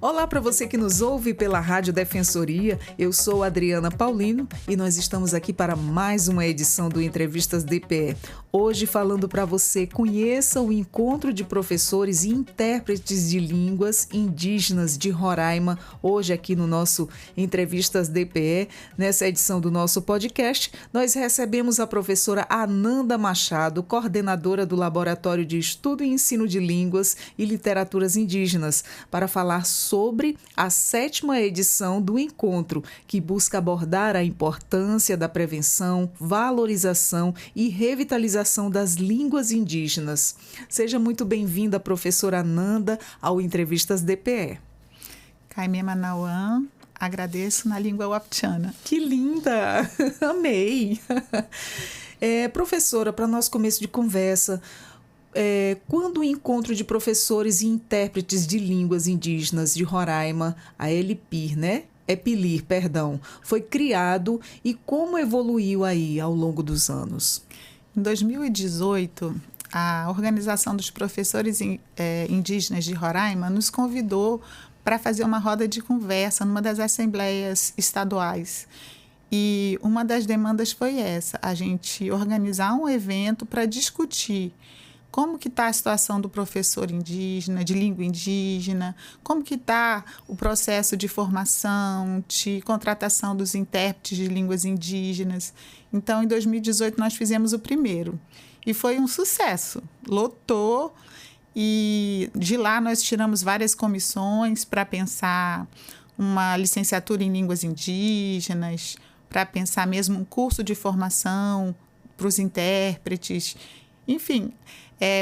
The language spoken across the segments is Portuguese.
Olá para você que nos ouve pela Rádio Defensoria, eu sou Adriana Paulino e nós estamos aqui para mais uma edição do Entrevistas DPE. Hoje falando para você, conheça o encontro de professores e intérpretes de línguas indígenas de Roraima, hoje aqui no nosso Entrevistas DPE. Nessa edição do nosso podcast, nós recebemos a professora Ananda Machado, coordenadora do Laboratório de Estudo e Ensino de Línguas e Literaturas Indígenas, para falar sobre a 7ª edição do encontro, que busca abordar a importância da prevenção, valorização e revitalização das línguas indígenas. Seja muito bem-vinda, professora Ananda, ao Entrevistas DPE. Caimê Manauã, agradeço na língua waptiana. Que linda! Amei! Professora, para nosso começo de conversa, quando o encontro de professores e intérpretes de línguas indígenas de Roraima, a ELIPIR, EPILIR, foi criado e como evoluiu aí ao longo dos anos? Em 2018, a Organização dos Professores Indígenas de Roraima nos convidou para fazer uma roda de conversa numa das assembleias estaduais. E uma das demandas foi essa, a gente organizar um evento para discutir como que está a situação do professor indígena, de língua indígena, como que está o processo de formação, de contratação dos intérpretes de línguas indígenas. Então, em 2018, nós fizemos o primeiro. E foi um sucesso. Lotou. E de lá nós tiramos várias comissões para pensar uma licenciatura em línguas indígenas, para pensar mesmo um curso de formação para os intérpretes. Enfim,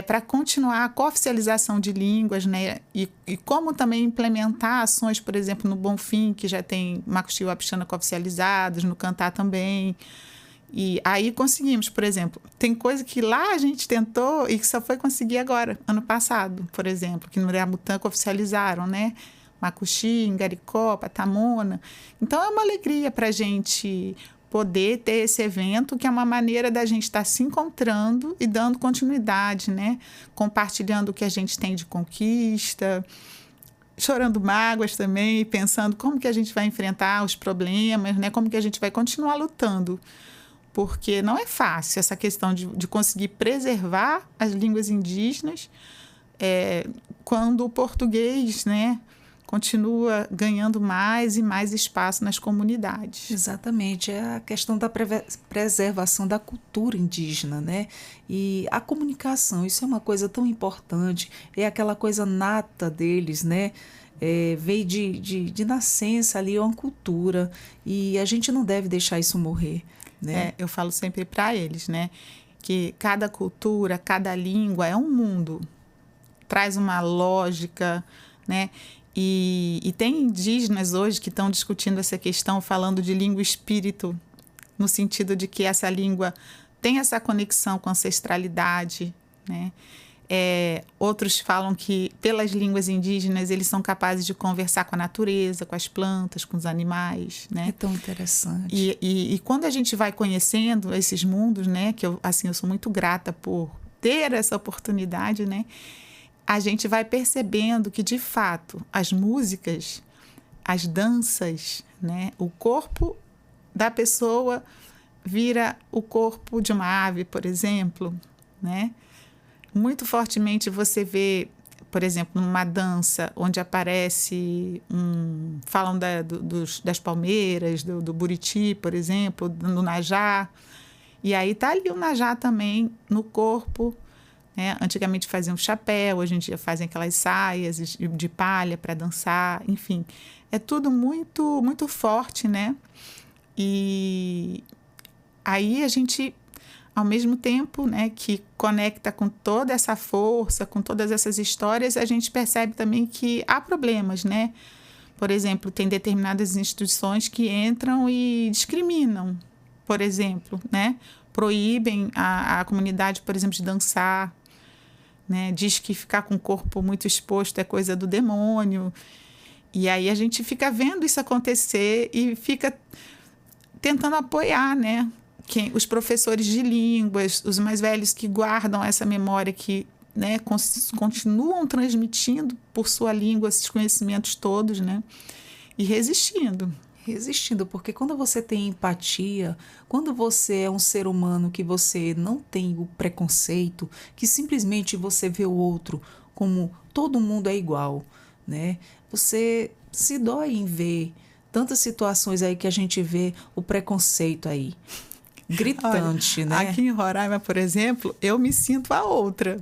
para continuar a cooficialização de línguas, e como também implementar ações, por exemplo, no Bonfim, que já tem Macuxi e Wapixana cooficializados, no Cantá também. E aí conseguimos, por exemplo, tem coisa que lá a gente tentou e que só foi conseguir agora, ano passado, por exemplo, que no Uriamutã oficializaram, Macuxi, Ingaricó, Patamona. Então é uma alegria para a gente poder ter esse evento, que é uma maneira da gente estar se encontrando e dando continuidade, compartilhando o que a gente tem de conquista, chorando mágoas também, pensando como que a gente vai enfrentar os problemas, como que a gente vai continuar lutando. Porque não é fácil essa questão de conseguir preservar as línguas indígenas quando o português, continua ganhando mais e mais espaço nas comunidades. Exatamente, é a questão da preservação da cultura indígena, E a comunicação, isso é uma coisa tão importante, é aquela coisa nata deles, veio de nascença ali, é uma cultura, e a gente não deve deixar isso morrer. Eu falo sempre para eles, que cada cultura, cada língua é um mundo, traz uma lógica, E tem indígenas hoje que estão discutindo essa questão, falando de língua-espírito, no sentido de que essa língua tem essa conexão com a ancestralidade, Outros falam que, pelas línguas indígenas, eles são capazes de conversar com a natureza, com as plantas, com os animais, É tão interessante. E quando a gente vai conhecendo esses mundos, que eu sou muito grata por ter essa oportunidade, a gente vai percebendo que, de fato, as músicas, as danças, o corpo da pessoa vira o corpo de uma ave, por exemplo, Muito fortemente você vê, por exemplo, numa dança onde aparece falam das palmeiras, do buriti, por exemplo, do najá, e aí está ali o najá também no corpo. Antigamente faziam chapéu, hoje em dia fazem aquelas saias de palha para dançar, enfim. É tudo muito, muito forte, E aí a gente, ao mesmo tempo, que conecta com toda essa força, com todas essas histórias, a gente percebe também que há problemas, Por exemplo, tem determinadas instituições que entram e discriminam, por exemplo, Proíbem a comunidade, por exemplo, de dançar, Diz que ficar com o corpo muito exposto é coisa do demônio. E aí a gente fica vendo isso acontecer e fica tentando apoiar, os professores de línguas, os mais velhos que guardam essa memória que né, continuam transmitindo por sua língua esses conhecimentos todos, né, e resistindo. Resistindo, porque quando você tem empatia, quando você é um ser humano que você não tem o preconceito, que simplesmente você vê o outro como todo mundo é igual, né? Você se dói em ver tantas situações aí que a gente vê o preconceito aí, gritante, olha, né? Aqui em Roraima, por exemplo, eu me sinto a outra,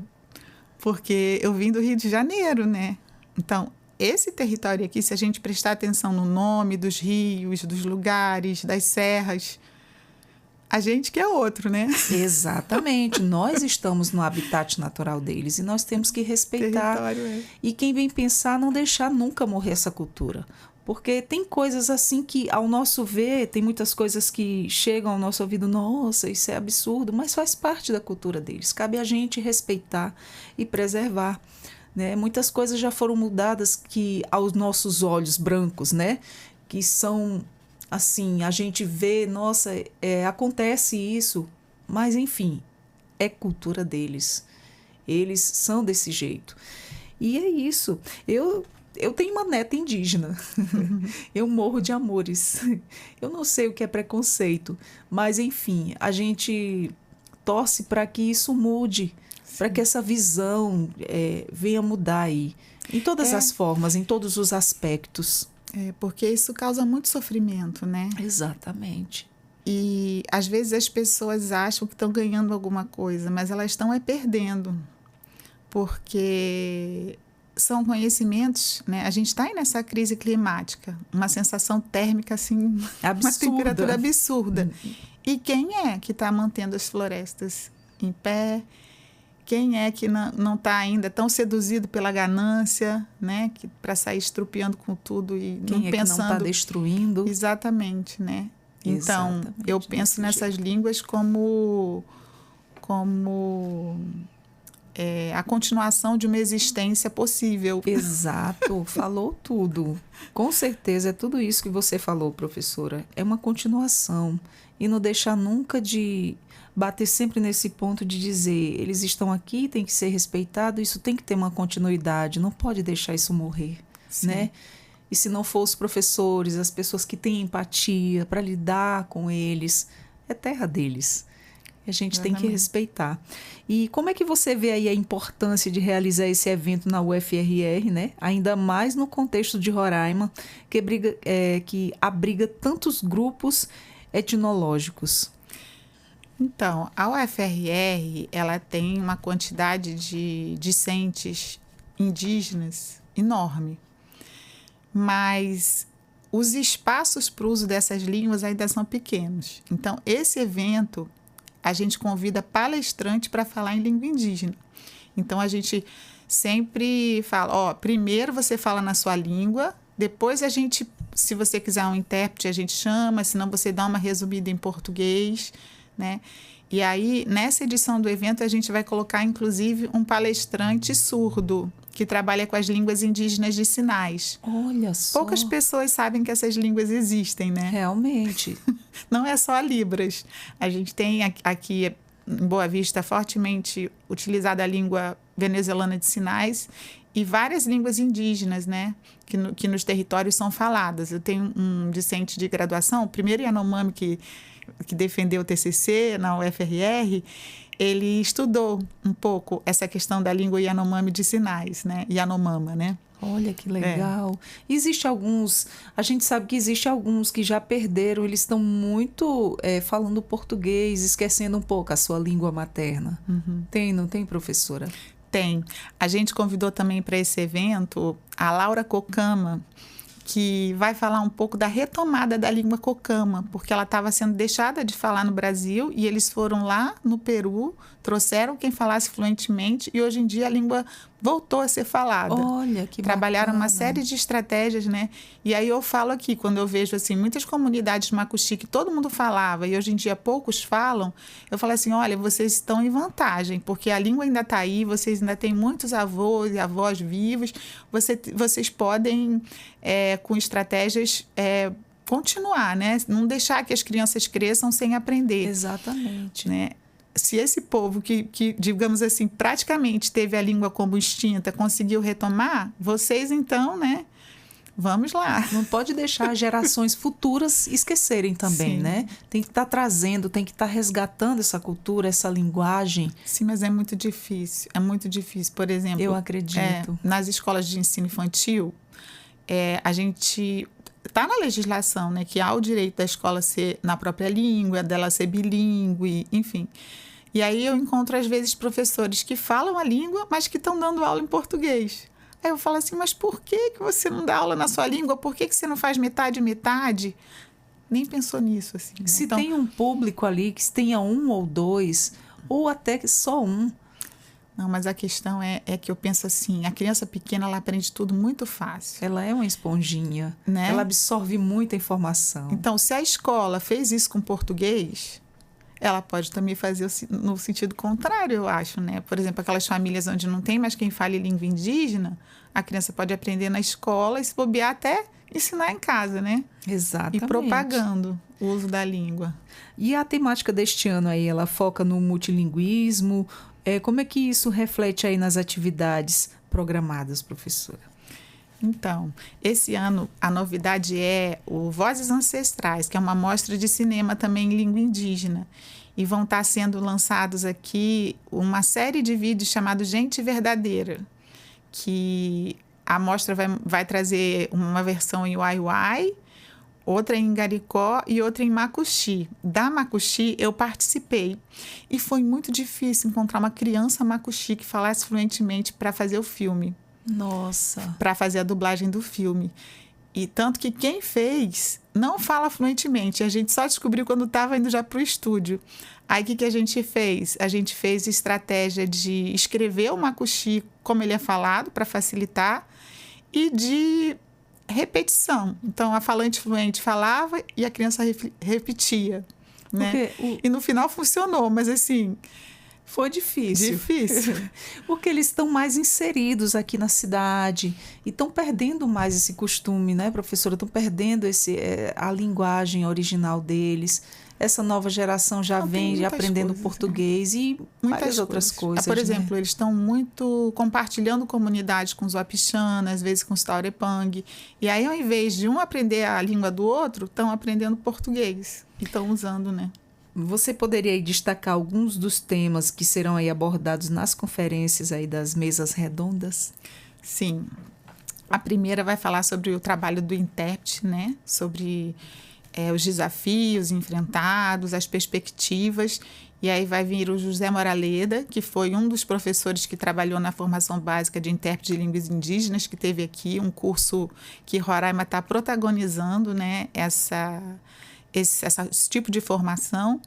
porque eu vim do Rio de Janeiro, né? Então, esse território aqui, se a gente prestar atenção no nome dos rios, dos lugares, das serras, a gente que é outro, né? Exatamente. Nós estamos no habitat natural deles e nós temos que respeitar. Território, E quem vem pensar, não deixar nunca morrer essa cultura. Porque tem coisas assim que, ao nosso ver, tem muitas coisas que chegam ao nosso ouvido, nossa, isso é absurdo, mas faz parte da cultura deles. Cabe a gente respeitar e preservar. Né? Muitas coisas já foram mudadas que aos nossos olhos brancos, né? Que são assim, a gente vê, nossa, acontece isso, mas enfim, é cultura deles. Eles são desse jeito. E é isso. Eu tenho uma neta indígena. Eu morro de amores. Eu não sei o que é preconceito, mas enfim, a gente torce para que isso mude. Para que essa visão venha mudar aí, em todas as formas, em todos os aspectos. Porque isso causa muito sofrimento, né? Exatamente. E às vezes as pessoas acham que estão ganhando alguma coisa, mas elas estão perdendo, porque são conhecimentos, né? A gente está aí nessa crise climática, uma sensação térmica assim, absurda. Uma temperatura absurda. E quem é que está mantendo as florestas em pé? Quem é que não está ainda tão seduzido pela ganância, né? Para sair estrupiando com tudo e quem não é pensando... que não está destruindo? Exatamente, né? Então, exatamente, eu penso nessas línguas como a continuação de uma existência possível. Exato, falou tudo. Com certeza é tudo isso que você falou, professora. É uma continuação. E não deixar nunca de bater sempre nesse ponto de dizer, eles estão aqui, tem que ser respeitado, isso tem que ter uma continuidade, não pode deixar isso morrer, Sim. né? E se não for os professores, as pessoas que têm empatia para lidar com eles, é terra deles. A gente tem que respeitar. E como é que você vê aí a importância de realizar esse evento na UFRR, né? Ainda mais no contexto de Roraima, que abriga tantos grupos etnológicos? Então, a UFRR, ela tem uma quantidade de discentes indígenas enorme, mas os espaços para o uso dessas línguas ainda são pequenos. Então, esse evento, a gente convida palestrantes para falar em língua indígena. Então, a gente sempre fala, primeiro você fala na sua língua, depois a gente, se você quiser um intérprete, a gente chama, senão você dá uma resumida em português, né? E aí, nessa edição do evento, a gente vai colocar, inclusive, um palestrante surdo, que trabalha com as línguas indígenas de sinais. Olha só. Poucas pessoas sabem que essas línguas existem, né? Realmente. Não é só a Libras. A gente tem aqui, em Boa Vista, fortemente utilizada a língua venezuelana de sinais e várias línguas indígenas, né? Que nos territórios são faladas. Eu tenho um discente de graduação, o primeiro Yanomami que defendeu o TCC na UFRR, ele estudou um pouco essa questão da língua Yanomami de sinais, né? Yanomama, né? Olha que legal. Existe alguns, a gente sabe que existe alguns que já perderam, eles estão muito falando português, esquecendo um pouco a sua língua materna. Uhum. Não tem, professora? Tem. A gente convidou também para esse evento a Laura Cocama, que vai falar um pouco da retomada da língua cocama, porque ela estava sendo deixada de falar no Brasil e eles foram lá no Peru, trouxeram quem falasse fluentemente e hoje em dia a língua voltou a ser falada. Olha, que Trabalharam bacana. uma série de estratégias, né? E aí eu falo aqui, quando eu vejo assim, muitas comunidades macuxi que todo mundo falava e hoje em dia poucos falam, eu falo assim, olha, vocês estão em vantagem, porque a língua ainda está aí, vocês ainda têm muitos avós e avós vivos, vocês podem, com estratégias, continuar, né? Não deixar que as crianças cresçam sem aprender. Exatamente. Né? se esse povo que, digamos assim, praticamente teve a língua como extinta, conseguiu retomar, vocês então, né? Vamos lá. Não pode deixar as gerações futuras esquecerem também, Sim. né? Tem que estar trazendo, tem que estar resgatando essa cultura, essa linguagem. Sim, mas é muito difícil. É muito difícil. Por exemplo, Eu acredito. Nas escolas de ensino infantil, a gente está na legislação, né, que há o direito da escola ser na própria língua, dela ser bilíngue, enfim. E aí eu encontro, às vezes, professores que falam a língua, mas que estão dando aula em português. Aí eu falo assim, mas por que você não dá aula na sua língua? Por que você não faz metade? Nem pensou nisso, assim. Né? Se tem um público ali, que tenha um ou dois, ou até que só um. Não, mas a questão é que eu penso assim, a criança pequena, ela aprende tudo muito fácil. Ela é uma esponjinha, né? Ela absorve muita informação. Então, se a escola fez isso com português, ela pode também fazer no sentido contrário, eu acho, né? Por exemplo, aquelas famílias onde não tem mais quem fale língua indígena, a criança pode aprender na escola e se bobear até ensinar em casa, né? Exatamente. E propagando o uso da língua. E a temática deste ano aí, ela foca no multilinguismo. Como é que isso reflete aí nas atividades programadas, professora? Então, esse ano a novidade é o Vozes Ancestrais, que é uma mostra de cinema também em língua indígena. E vão estar sendo lançados aqui uma série de vídeos chamados Gente Verdadeira, que a mostra vai trazer uma versão em Uai-Uai, outra em Garicó e outra em Macuxi. Da Macuxi eu participei e foi muito difícil encontrar uma criança Macuxi que falasse fluentemente para fazer o filme. Nossa! Para fazer a dublagem do filme. E tanto que quem fez não fala fluentemente. A gente só descobriu quando estava indo já para o estúdio. Aí o que a gente fez? A gente fez estratégia de escrever o Macuxi como ele é falado, para facilitar, e de repetição. Então, a falante fluente falava e a criança repetia. Né? E no final funcionou, mas assim... Foi difícil. Porque eles estão mais inseridos aqui na cidade e estão perdendo mais esse costume, né, professora? Estão perdendo a linguagem original deles. Essa nova geração já vem aprendendo português e várias outras coisas. Por exemplo, eles estão muito compartilhando comunidade com os Wapixana, às vezes com os Taurepang. E aí, ao invés de um aprender a língua do outro, estão aprendendo português e estão usando, né? Você poderia aí destacar alguns dos temas que serão aí abordados nas conferências aí das mesas redondas? Sim. A primeira vai falar sobre o trabalho do intérprete, né? Sobre os desafios enfrentados, as perspectivas. E aí vai vir o José Moraleda, que foi um dos professores que trabalhou na formação básica de intérprete de línguas indígenas, que teve aqui um curso que Roraima está protagonizando, né? Esse tipo de formação,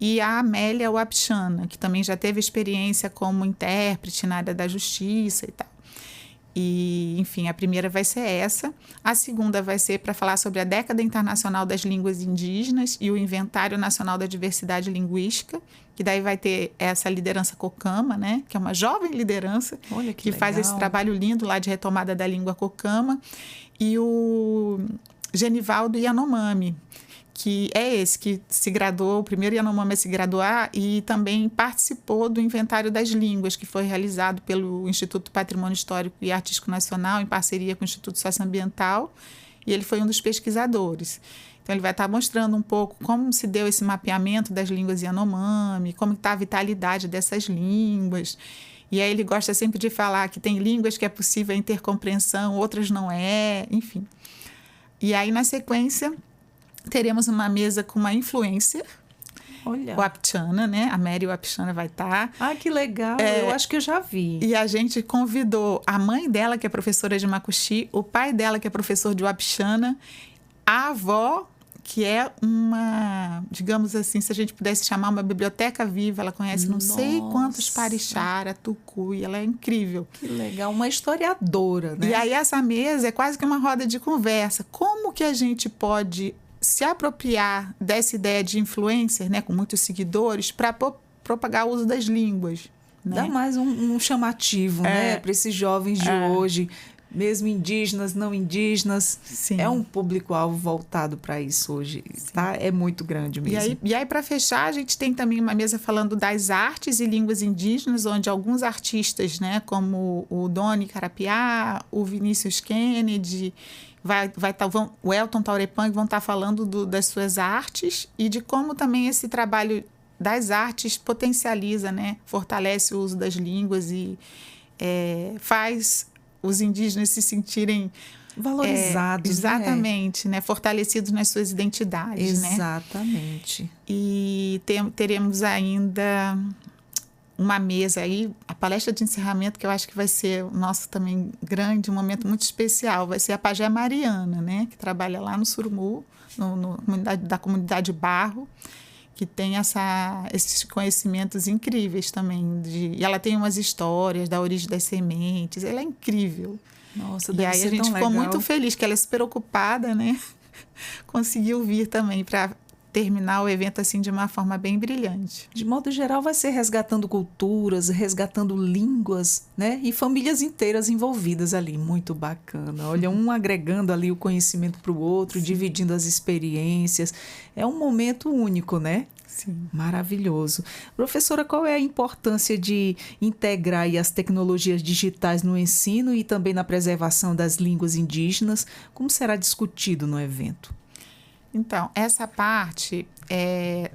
e a Amélia Wapixana, que também já teve experiência como intérprete na área da justiça e tal. E, enfim, a primeira vai ser essa. A segunda vai ser para falar sobre a Década Internacional das Línguas Indígenas e o Inventário Nacional da Diversidade Linguística, que daí vai ter essa liderança Cocama, né? Que é uma jovem liderança que faz esse trabalho lindo lá de retomada da língua Cocama, e o Genivaldo Yanomami, que é esse que se graduou, o primeiro Yanomami a se graduar, e também participou do Inventário das Línguas, que foi realizado pelo Instituto Patrimônio Histórico e Artístico Nacional, em parceria com o Instituto Socioambiental, e ele foi um dos pesquisadores. Então, ele vai estar mostrando um pouco como se deu esse mapeamento das línguas Yanomami, como está a vitalidade dessas línguas. E aí ele gosta sempre de falar que tem línguas que é possível a intercompreensão, outras não é, enfim. E aí, na sequência, teremos uma mesa com uma influencer, Wapixana, né? A Mary Wapixana vai estar. Ah, que legal! Eu acho que eu já vi. E a gente convidou a mãe dela, que é professora de Macuxi, o pai dela, que é professor de Wapixana, a avó, que é uma, digamos assim, se a gente pudesse chamar uma biblioteca viva, ela conhece não sei quantos parixara, tucuí, ela é incrível. Que legal, uma historiadora, né? E aí essa mesa é quase que uma roda de conversa. Como que a gente pode se apropriar dessa ideia de influencer, né, com muitos seguidores, para propagar o uso das línguas? Né? Dá mais um chamativo, né, para esses jovens de hoje, Mesmo indígenas, não indígenas. Sim. É um público-alvo voltado para isso hoje, tá? É muito grande mesmo. E aí para fechar, a gente tem também uma mesa falando das artes e línguas indígenas, onde alguns artistas, né, como o Doni Carapiá, o Vinícius Kennedy, o Elton Taurepang vão estar falando das suas artes e de como também esse trabalho das artes potencializa, né, fortalece o uso das línguas e faz os indígenas se sentirem valorizados, exatamente, né? Fortalecidos nas suas identidades, exatamente. Né? E teremos ainda uma mesa aí, a palestra de encerramento, que eu acho que vai ser o nosso também grande, um momento muito especial, vai ser a Pajé Mariana, né? Que trabalha lá no Surumú, da comunidade Barro, que tem esses conhecimentos incríveis também. E ela tem umas histórias da origem das sementes, ela é incrível. Nossa, e aí a gente ficou muito feliz, que ela é super ocupada, né? Conseguiu vir também para terminar o evento assim de uma forma bem brilhante. De modo geral, vai ser resgatando culturas, resgatando línguas, né? E famílias inteiras envolvidas ali. Muito bacana. Olha, um agregando ali o conhecimento para o outro, sim, dividindo as experiências. É um momento único, né? Sim. Maravilhoso. Professora, qual é a importância de integrar aí as tecnologias digitais no ensino e também na preservação das línguas indígenas? Como será discutido no evento? Então, essa parte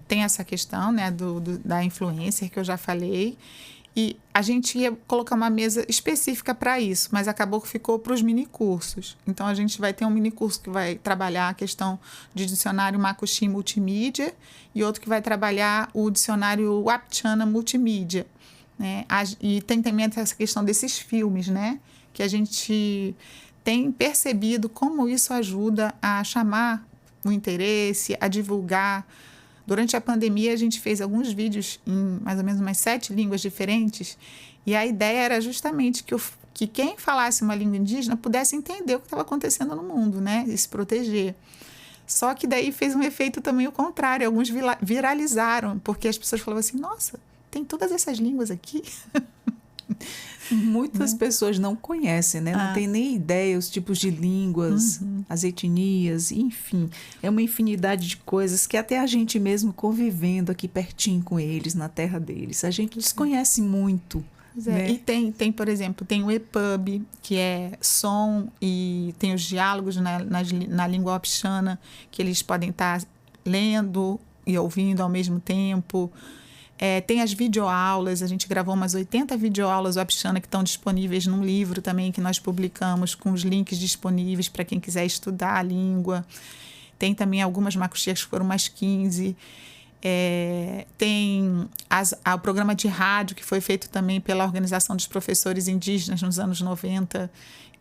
tem essa questão, né, da influencer que eu já falei, e a gente ia colocar uma mesa específica para isso, mas acabou que ficou para os minicursos. Então, a gente vai ter um minicurso que vai trabalhar a questão de dicionário Makuxi multimídia e outro que vai trabalhar o dicionário Wapchana multimídia, né? E tem também essa questão desses filmes, né, que a gente tem percebido como isso ajuda a chamar o interesse, a divulgar. Durante a pandemia, a gente fez alguns vídeos em mais ou menos umas 7 línguas diferentes, e a ideia era justamente que quem falasse uma língua indígena pudesse entender o que estava acontecendo no mundo, né? E se proteger. Só que daí fez um efeito também o contrário, alguns viralizaram, porque as pessoas falavam assim, nossa, tem todas essas línguas aqui. Muitas pessoas não conhecem, né? Não tem nem ideia os tipos de línguas, as etnias, enfim. É uma infinidade de coisas que até a gente mesmo convivendo aqui pertinho com eles, na terra deles, a gente desconhece muito. Né? E tem, por exemplo, tem o EPUB, que é som, e tem os diálogos na língua wapixana, que eles podem estar lendo e ouvindo ao mesmo tempo. Tem as videoaulas, a gente gravou umas 80 videoaulas wapixana que estão disponíveis num livro também que nós publicamos com os links disponíveis para quem quiser estudar a língua. Tem também algumas macuxias que foram umas 15. Tem o programa de rádio que foi feito também pela Organização dos Professores Indígenas nos anos 90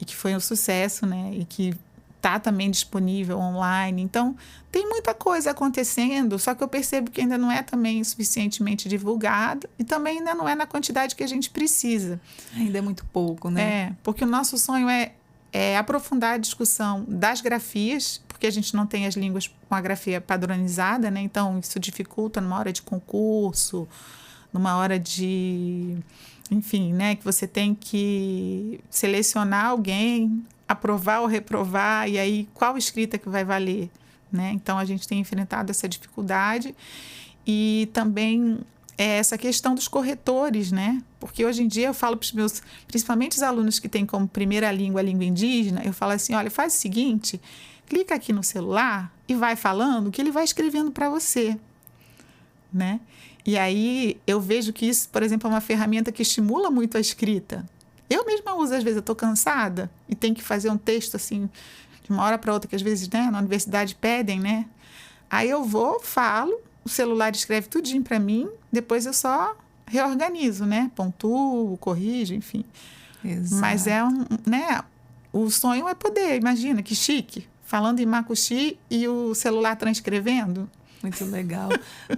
e que foi um sucesso, né? E que está também disponível online. Então, tem muita coisa acontecendo, só que eu percebo que ainda não é também suficientemente divulgado e também ainda não é na quantidade que a gente precisa. Ainda é muito pouco, né? Porque o nosso sonho é aprofundar a discussão das grafias, porque a gente não tem as línguas com a grafia padronizada, né? Então, isso dificulta numa hora de concurso, numa hora de... Enfim, né? Que você tem que selecionar alguém, aprovar ou reprovar, e aí qual escrita que vai valer, né? Então, a gente tem enfrentado essa dificuldade e também essa questão dos corretores, né? Porque hoje em dia eu falo para os meus, principalmente os alunos que têm como primeira língua a língua indígena, eu falo assim, olha, faz o seguinte, clica aqui no celular e vai falando que ele vai escrevendo para você, né? E aí eu vejo que isso, por exemplo, é uma ferramenta que estimula muito a escrita. Eu mesma uso, às vezes, eu estou cansada e tenho que fazer um texto assim, de uma hora para outra, que às vezes, né, na universidade pedem, né? Aí eu vou, falo, o celular escreve tudinho para mim, depois eu só reorganizo, né? Pontuo, corrijo, enfim. Exato. Mas né? O sonho é poder, imagina, que chique, falando em macuxi e o celular transcrevendo. Muito legal,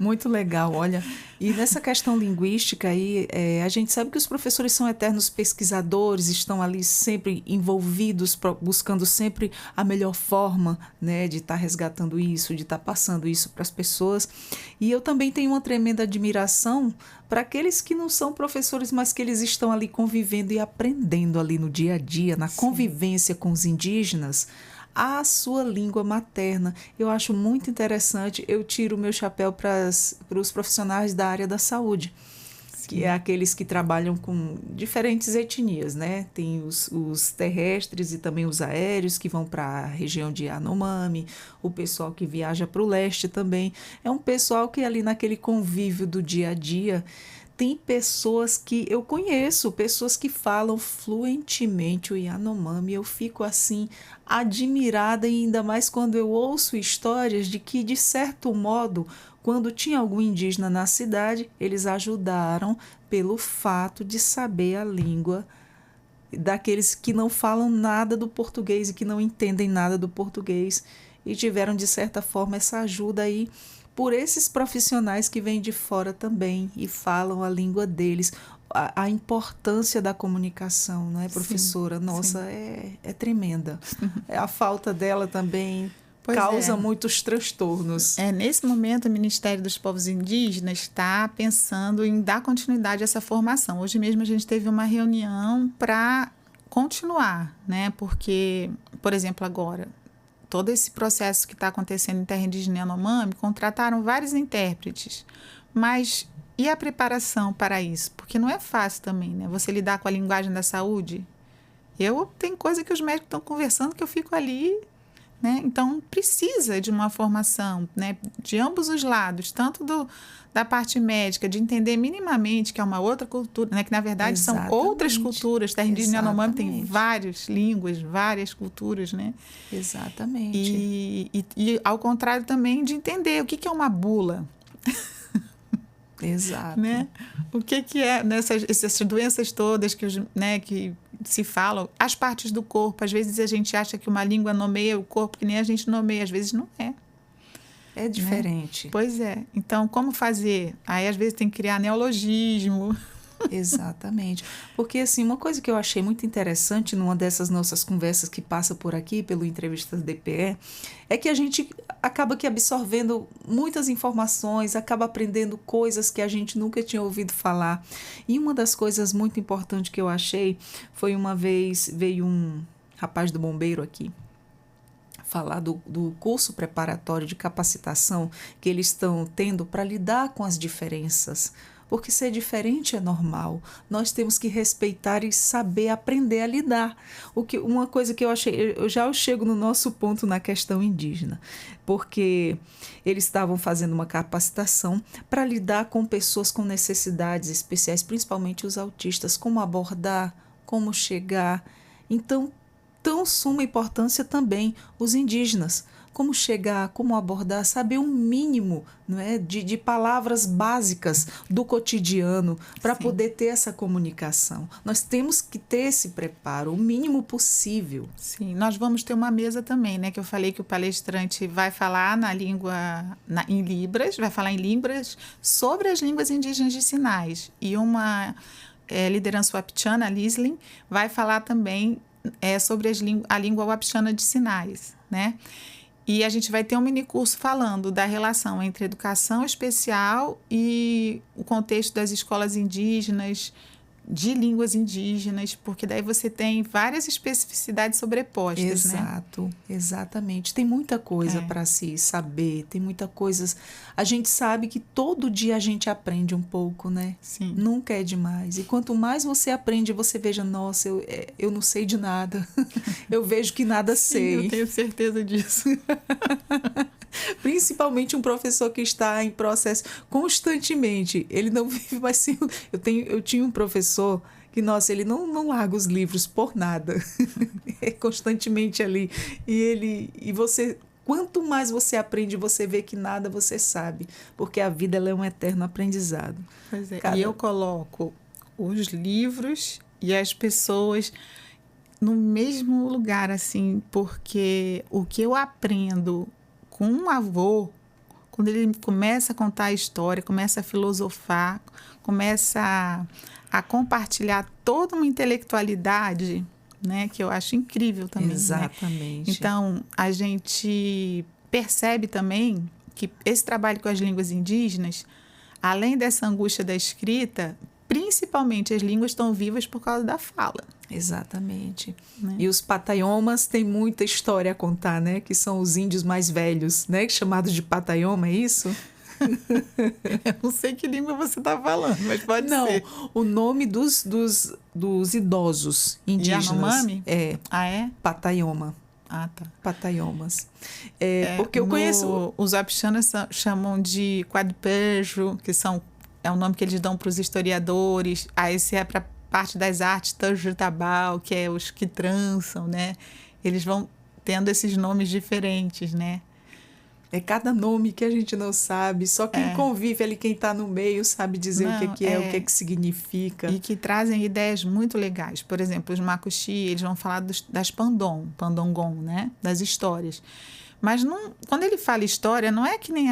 muito legal. Olha, e nessa questão linguística aí, a gente sabe que os professores são eternos pesquisadores, estão ali sempre envolvidos, buscando sempre a melhor forma, né, de estar resgatando isso, de estar passando isso para as pessoas. E eu também tenho uma tremenda admiração para aqueles que não são professores, mas que eles estão ali convivendo e aprendendo ali no dia a dia, na convivência com os indígenas, a sua língua materna. Eu acho muito interessante, eu tiro o meu chapéu para os profissionais da área da saúde, que é aqueles que trabalham com diferentes etnias, né? Tem os terrestres e também os aéreos que vão para a região de Yanomami, o pessoal que viaja para o leste também. É um pessoal que ali naquele convívio do dia a dia tem pessoas que eu conheço, pessoas que falam fluentemente o Yanomami. Eu fico assim admirada, e ainda mais quando eu ouço histórias de que, de certo modo, quando tinha algum indígena na cidade, eles ajudaram pelo fato de saber a língua daqueles que não falam nada do português e que não entendem nada do português, e tiveram, de certa forma, essa ajuda aí por esses profissionais que vêm de fora também e falam a língua deles. A importância da comunicação, não é, professora? Nossa, é tremenda. A falta dela também causa muitos transtornos. Nesse momento, o Ministério dos Povos Indígenas está pensando em dar continuidade a essa formação. Hoje mesmo a gente teve uma reunião para continuar, né? Porque, por exemplo, agora, todo esse processo que está acontecendo em terra indígena Yanomami, contrataram vários intérpretes, mas e a preparação para isso? Porque não é fácil também, né? Você lidar com a linguagem da saúde. Tem coisa que os médicos estão conversando que eu fico ali, né? Então, precisa de uma formação, né, de ambos os lados, tanto da parte médica, de entender minimamente que é uma outra cultura, né, que na verdade são outras culturas. Terra indígena Yanomami tem várias línguas, várias culturas, né? Exatamente. E ao contrário também de entender o que é uma bula. Exato. Né? O que é essas doenças todas que se falam, as partes do corpo. Às vezes a gente acha que uma língua nomeia o corpo, que nem a gente nomeia, às vezes não é. É diferente. Né? Pois é. Então, como fazer? Aí, às vezes, tem que criar neologismo. Exatamente. Porque, assim, uma coisa que eu achei muito interessante numa dessas nossas conversas que passa por aqui, pelo Entrevistas DPE, é que a gente acaba que absorvendo muitas informações, acaba aprendendo coisas que a gente nunca tinha ouvido falar. E uma das coisas muito importantes que eu achei foi uma vez veio um rapaz do bombeiro aqui falar do curso preparatório de capacitação que eles estão tendo para lidar com as diferenças. Porque ser diferente é normal. Nós temos que respeitar e saber aprender a lidar. Uma coisa que eu achei, eu já chego no nosso ponto na questão indígena, porque eles estavam fazendo uma capacitação para lidar com pessoas com necessidades especiais, principalmente os autistas, como abordar, como chegar. Então, tão suma importância também os indígenas. Como chegar, como abordar, saber um mínimo, não é, de palavras básicas do cotidiano para poder ter essa comunicação. Nós temos que ter esse preparo, o mínimo possível. Sim, nós vamos ter uma mesa também, né? Que eu falei que o palestrante vai falar em Libras, vai falar em Libras sobre as línguas indígenas de sinais. E uma liderança wapixana, a Lislin, vai falar também sobre a língua wapixana de sinais, né? E a gente vai ter um minicurso falando da relação entre educação especial e o contexto das escolas indígenas, de línguas indígenas, porque daí você tem várias especificidades sobrepostas, Exato, né? Exatamente. Tem muita coisa para se saber, tem muita coisa. A gente sabe que todo dia a gente aprende um pouco, né? Sim. Nunca é demais. E quanto mais você aprende, você veja, nossa, eu não sei de nada. Eu vejo que nada sei. Sim, eu tenho certeza disso. Principalmente um professor que está em processo constantemente. Ele não vive mais sem... Eu tinha um professor que, nossa, ele não larga os livros por nada. É constantemente ali. E você... Quanto mais você aprende, você vê que nada você sabe. Porque a vida ela é um eterno aprendizado. Pois é. E eu coloco os livros e as pessoas no mesmo lugar, assim, porque o que eu aprendo com um avô, quando ele começa a contar a história, começa a filosofar, começa a compartilhar toda uma intelectualidade, né, que eu acho incrível também. Exatamente. Né? Então, a gente percebe também que esse trabalho com as línguas indígenas, além dessa angústia da escrita, principalmente as línguas estão vivas por causa da fala. Exatamente. Né? E os pataiomas têm muita história a contar, né? Que são os índios mais velhos, né? Chamados de pataioma, é isso? Eu não sei que língua você está falando, mas pode ser. Não, o nome dos idosos indígenas. Yanomami? É. Ah, é? Pataioma. Ah, tá. Pataiomas. Porque eu conheço... Os Wapichanas chamam de quadpejo, que é o nome que eles dão para os historiadores. Aí esse é para parte das artes, Tajutabal, que é os que trançam, né? Eles vão tendo esses nomes diferentes, né? É cada nome que a gente não sabe, só quem convive ali, quem está no meio, sabe dizer o que é, o que significa. E que trazem ideias muito legais. Por exemplo, os Makuxi, eles vão falar das Pandongon, né? Das histórias. Mas quando ele fala história, não é que nem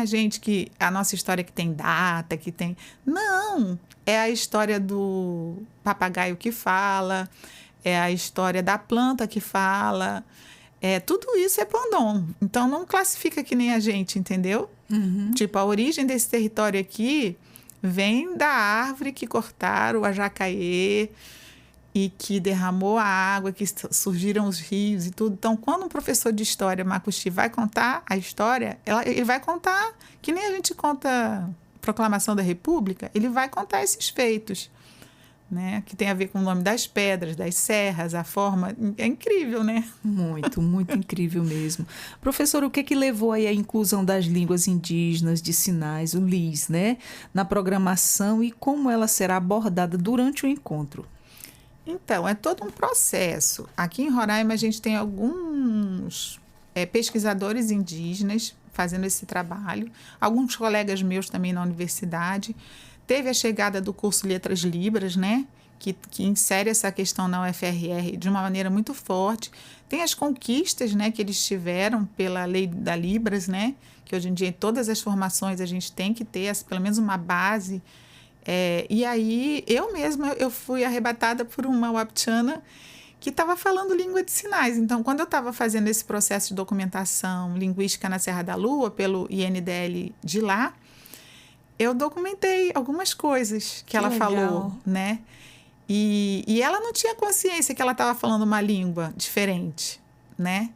a nossa história que tem data, que tem... Não! É a história do papagaio que fala, é a história da planta que fala... tudo isso é Pandon. Então, não classifica que nem a gente, entendeu? Uhum. Tipo, a origem desse território aqui vem da árvore que cortaram, o ajacaê, e que derramou a água, que surgiram os rios e tudo. Então, quando um professor de história, Makuxi, vai contar a história, ele vai contar, que nem a gente conta Proclamação da República, ele vai contar esses feitos. Né? Que tem a ver com o nome das pedras, das serras, a forma... É incrível, né? Muito, muito incrível mesmo. Professor, o que levou aí a inclusão das línguas indígenas de sinais, o LIS, né? Na programação e como ela será abordada durante o encontro? Então, é todo um processo. Aqui em Roraima, a gente tem alguns pesquisadores indígenas fazendo esse trabalho, alguns colegas meus também na universidade. Teve a chegada do curso Letras Libras, né? Que insere essa questão na UFRR de uma maneira muito forte. Tem as conquistas, né, que eles tiveram pela lei da Libras, né? Que hoje em dia em todas as formações a gente tem que ter pelo menos uma base. E aí, eu mesma eu fui arrebatada por uma Wapichana que estava falando língua de sinais. Então, quando eu estava fazendo esse processo de documentação linguística na Serra da Lua, pelo INDL de lá, eu documentei algumas coisas que ela legal. falou, né? E ela não tinha consciência que ela estava falando uma língua diferente, né?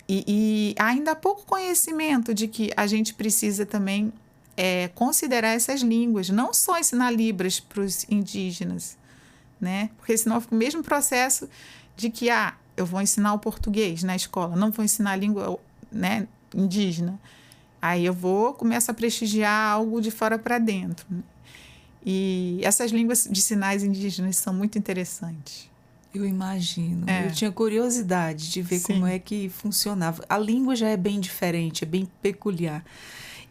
E ainda há pouco conhecimento de que a gente precisa também considerar essas línguas, não só ensinar Libras para os indígenas, né? Porque senão fica o mesmo processo de que eu vou ensinar o português na escola, não vou ensinar a língua, né, indígena. Aí eu começo a prestigiar algo de fora para dentro. E essas línguas de sinais indígenas são muito interessantes. Eu imagino. Eu tinha curiosidade de ver como é que funcionava. A língua já é bem diferente, é bem peculiar.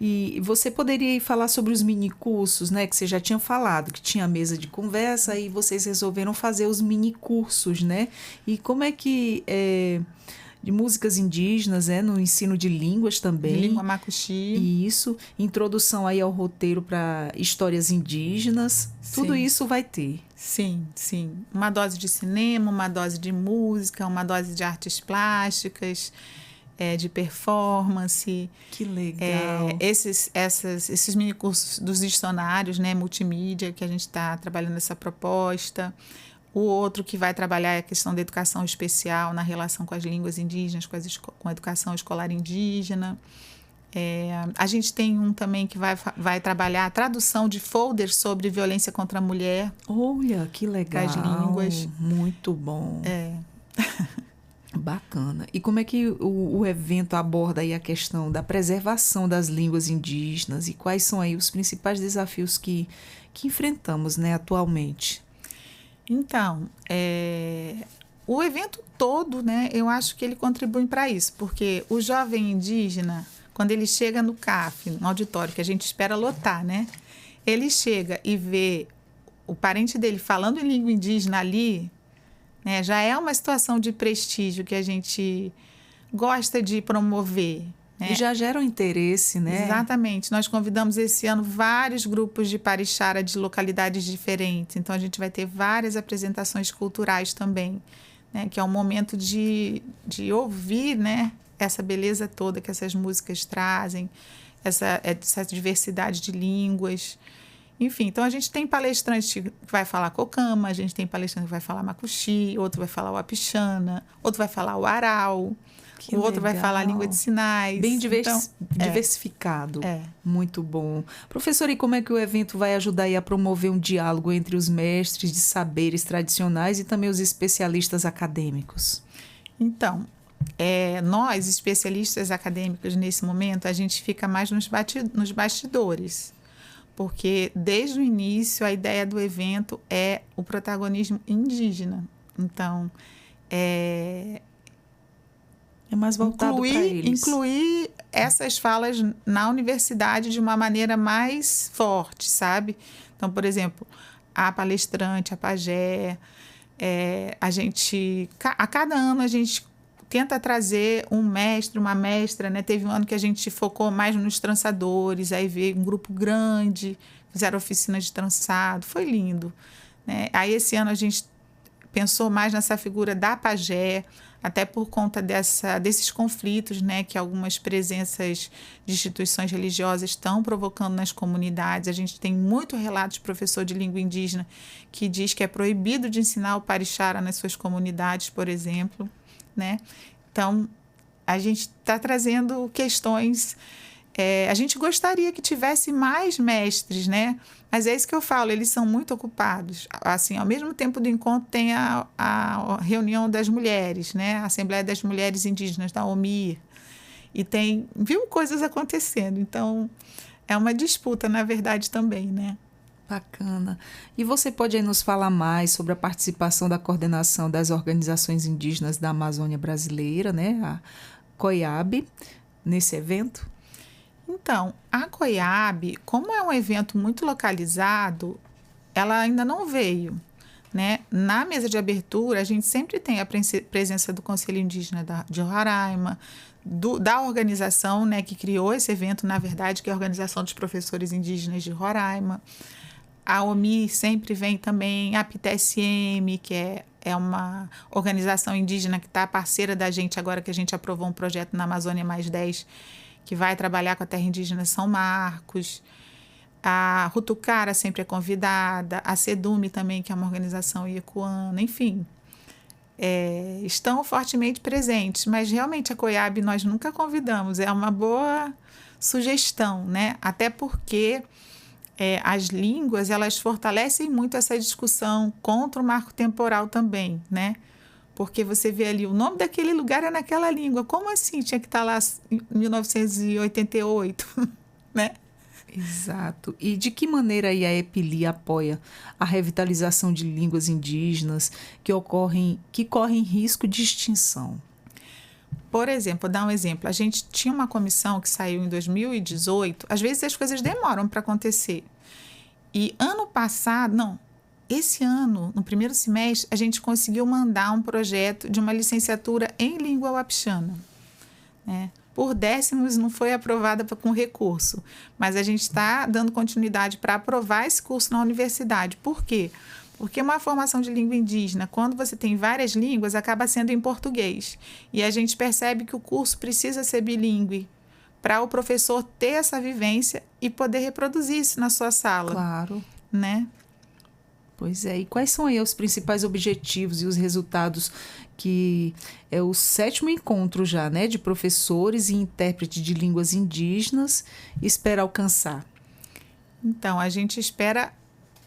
E você poderia falar sobre os minicursos, né? Que você já tinha falado, que tinha mesa de conversa e vocês resolveram fazer os minicursos, né? E como é que... de músicas indígenas, no ensino de línguas também. Língua Makuxi. Isso, introdução aí ao roteiro para histórias indígenas. Sim. Tudo isso vai ter. Sim, sim. Uma dose de cinema, uma dose de música, uma dose de artes plásticas, de performance. Que legal. Esses mini cursos dos dicionários, né, multimídia, que a gente está trabalhando essa proposta. O outro que vai trabalhar é a questão da educação especial na relação com as línguas indígenas, com a educação escolar indígena. A gente tem um também que vai trabalhar a tradução de folders sobre violência contra a mulher. Olha, que legal. Das línguas. Muito bom. Bacana. E como é que o evento aborda aí a questão da preservação das línguas indígenas e quais são aí os principais desafios que enfrentamos, né, atualmente? Então, o evento todo, né, eu acho que ele contribui para isso, porque o jovem indígena, quando ele chega no CAF, no auditório, que a gente espera lotar, né, ele chega e vê o parente dele falando em língua indígena ali, né, já é uma situação de prestígio que a gente gosta de promover, E já gera um interesse, né? Exatamente. Nós convidamos esse ano vários grupos de parixara de localidades diferentes. Então, a gente vai ter várias apresentações culturais também, né? Que é um momento de ouvir, né? Essa beleza toda que essas músicas trazem, essa diversidade de línguas. Enfim, então a gente tem palestrante que vai falar cocama, a gente tem palestrante que vai falar macuxi, outro vai falar o apixana, outro vai falar o aral, o outro vai falar a língua de sinais. Bem diversificado. Muito bom. Professora, e como é que o evento vai ajudar aí a promover um diálogo entre os mestres de saberes tradicionais e também os especialistas acadêmicos? Então, nós, especialistas acadêmicos, nesse momento, a gente fica mais nos bastidores. Porque, desde o início, a ideia do evento é o protagonismo indígena. Então, é mais voltado para eles. Incluir essas falas na universidade de uma maneira mais forte, sabe? Então, por exemplo, a palestrante, a pajé, a cada ano a gente tenta trazer um mestre, uma mestra, né? Teve um ano que a gente focou mais nos trançadores, aí veio um grupo grande, fizeram oficina de trançado, foi lindo, né? Aí esse ano a gente pensou mais nessa figura da pajé, até por conta desses conflitos, né, que algumas presenças de instituições religiosas estão provocando nas comunidades. A gente tem muito relato de professor de língua indígena que diz que é proibido de ensinar o parixara nas suas comunidades, por exemplo, né? Então, a gente está trazendo questões... a gente gostaria que tivesse mais mestres, né? Mas é isso que eu falo, eles são muito ocupados. Assim, ao mesmo tempo do encontro tem a reunião das mulheres, né? A Assembleia das Mulheres Indígenas, da OMIR. E tem 1000 coisas acontecendo. Então, é uma disputa, na verdade, também, né? Bacana. E você pode aí nos falar mais sobre a participação da coordenação das organizações indígenas da Amazônia Brasileira, né? A COIAB, nesse evento? Então, a COIAB, como é um evento muito localizado, ela ainda não veio, né? Na mesa de abertura, a gente sempre tem a presença do Conselho Indígena de Roraima, da organização, né, que criou esse evento, na verdade, que é a Organização dos Professores Indígenas de Roraima. A OMI sempre vem também, a PITSM, que é uma organização indígena que está parceira da gente agora que a gente aprovou um projeto na Amazônia Mais 10, que vai trabalhar com a terra indígena São Marcos. A Rutucara sempre é convidada, a SEDUME também, que é uma organização iacuana, enfim. Estão fortemente presentes, mas realmente a COIAB nós nunca convidamos, é uma boa sugestão, né? Até porque as línguas, elas fortalecem muito essa discussão contra o marco temporal também, né? Porque você vê ali, o nome daquele lugar é naquela língua. Como assim tinha que estar lá em 1988, né? Exato. E de que maneira aí a EPILI apoia a revitalização de línguas indígenas que correm risco de extinção? Por exemplo, vou dar um exemplo. A gente tinha uma comissão que saiu em 2018. Às vezes as coisas demoram para acontecer. E esse ano, no primeiro semestre, a gente conseguiu mandar um projeto de uma licenciatura em língua wapixana, né? Por décimos não foi aprovada com recurso, mas a gente está dando continuidade para aprovar esse curso na universidade. Por quê? Porque uma formação de língua indígena, quando você tem várias línguas, acaba sendo em português. E a gente percebe que o curso precisa ser bilíngue para o professor ter essa vivência e poder reproduzir isso na sua sala. Claro. Né? Pois é. E quais são aí os principais objetivos e os resultados que é o 7º encontro já, né, de professores e intérpretes de línguas indígenas espera alcançar? Então, a gente espera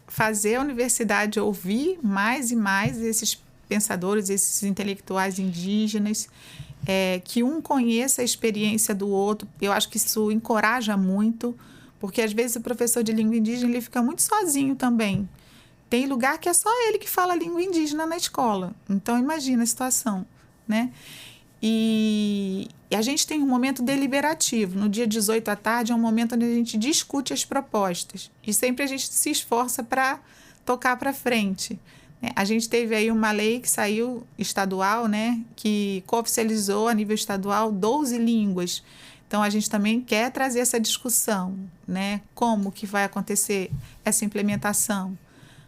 fazer a universidade ouvir mais e mais esses pensadores, esses intelectuais indígenas, que um conheça a experiência do outro. Eu acho que isso encoraja muito, porque às vezes o professor de língua indígena ele fica muito sozinho também. Tem lugar que é só ele que fala língua indígena na escola. Então, imagina a situação, né? E a gente tem um momento deliberativo. No dia 18 à tarde é um momento onde a gente discute as propostas. E sempre a gente se esforça para tocar para frente. A gente teve aí uma lei que saiu estadual, né, que cooficializou a nível estadual 12 línguas. Então, a gente também quer trazer essa discussão, né? Como que vai acontecer essa implementação?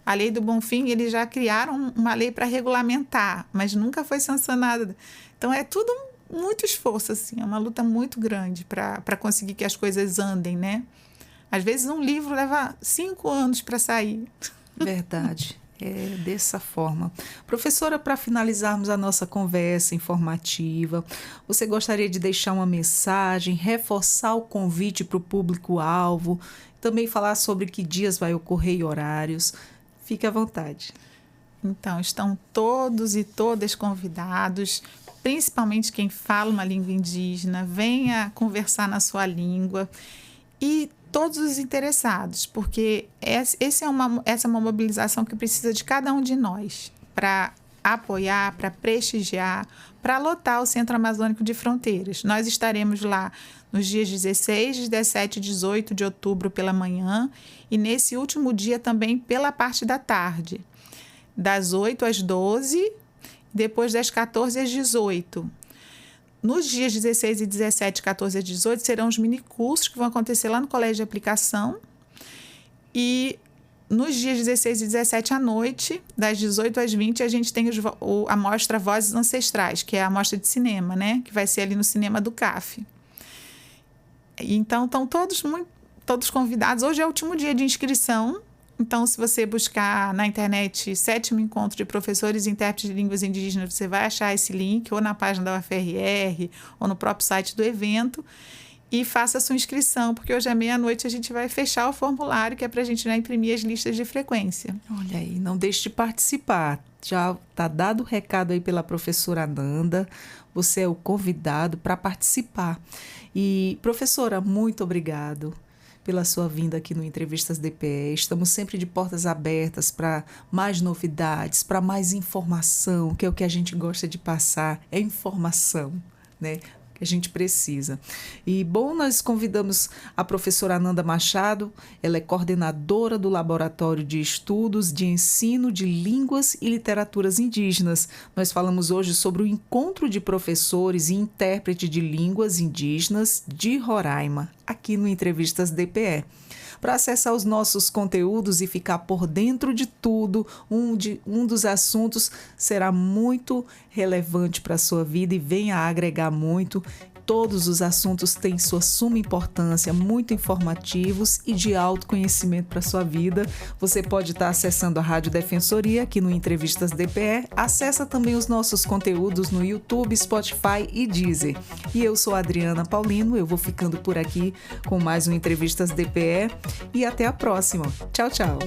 A Lei do Bonfim, eles já criaram uma lei para regulamentar, mas nunca foi sancionada. Então, é tudo muito esforço, assim, é uma luta muito grande para conseguir que as coisas andem, né? Às vezes, um livro leva 5 anos para sair. Verdade. É dessa forma. Professora, para finalizarmos a nossa conversa informativa, você gostaria de deixar uma mensagem, reforçar o convite para o público-alvo, também falar sobre que dias vai ocorrer e horários? Fique à vontade. Então, estão todos e todas convidados, principalmente quem fala uma língua indígena, venha conversar na sua língua, e todos os interessados, porque essa é uma mobilização que precisa de cada um de nós para apoiar, para prestigiar, para lotar o Centro Amazônico de Fronteiras. Nós estaremos lá nos dias 16, 17 e 18 de outubro pela manhã e nesse último dia também pela parte da tarde, das 8 às 12, depois das 14 às 18. Nos dias 16 e 17, 14 e 18, serão os minicursos que vão acontecer lá no Colégio de Aplicação. E nos dias 16 e 17 à noite, das 18 às 20, a gente tem a mostra Vozes Ancestrais, que é a mostra de cinema, né? Que vai ser ali no Cinema do CAF. Então, estão todos convidados. Hoje é o último dia de inscrição. Então, se você buscar na internet 7º Encontro de Professores e Intérpretes de Línguas Indígenas, você vai achar esse link ou na página da UFRR ou no próprio site do evento e faça a sua inscrição, porque hoje à meia-noite a gente vai fechar o formulário, que é para a gente imprimir as listas de frequência. Olha aí, não deixe de participar. Já está dado o recado aí pela professora Ananda. Você é o convidado para participar. E, professora, muito obrigado pela sua vinda aqui no Entrevistas DPE. Estamos sempre de portas abertas para mais novidades, para mais informação, que é o que a gente gosta de passar, é informação, né? Que a gente precisa. E, bom, nós convidamos a professora Ananda Machado, ela é coordenadora do Laboratório de Estudos de Ensino de Línguas e Literaturas Indígenas. Nós falamos hoje sobre o encontro de professores e intérprete de línguas indígenas de Roraima, aqui no Entrevistas DPE. Para acessar os nossos conteúdos e ficar por dentro de tudo, um dos assuntos será muito relevante para a sua vida e venha a agregar muito. Todos os assuntos têm sua suma importância, muito informativos e de autoconhecimento para a sua vida. Você pode estar acessando a Rádio Defensoria aqui no Entrevistas DPE. Acessa também os nossos conteúdos no YouTube, Spotify e Deezer. E eu sou a Adriana Paulino, eu vou ficando por aqui com mais um Entrevistas DPE e até a próxima. Tchau, tchau.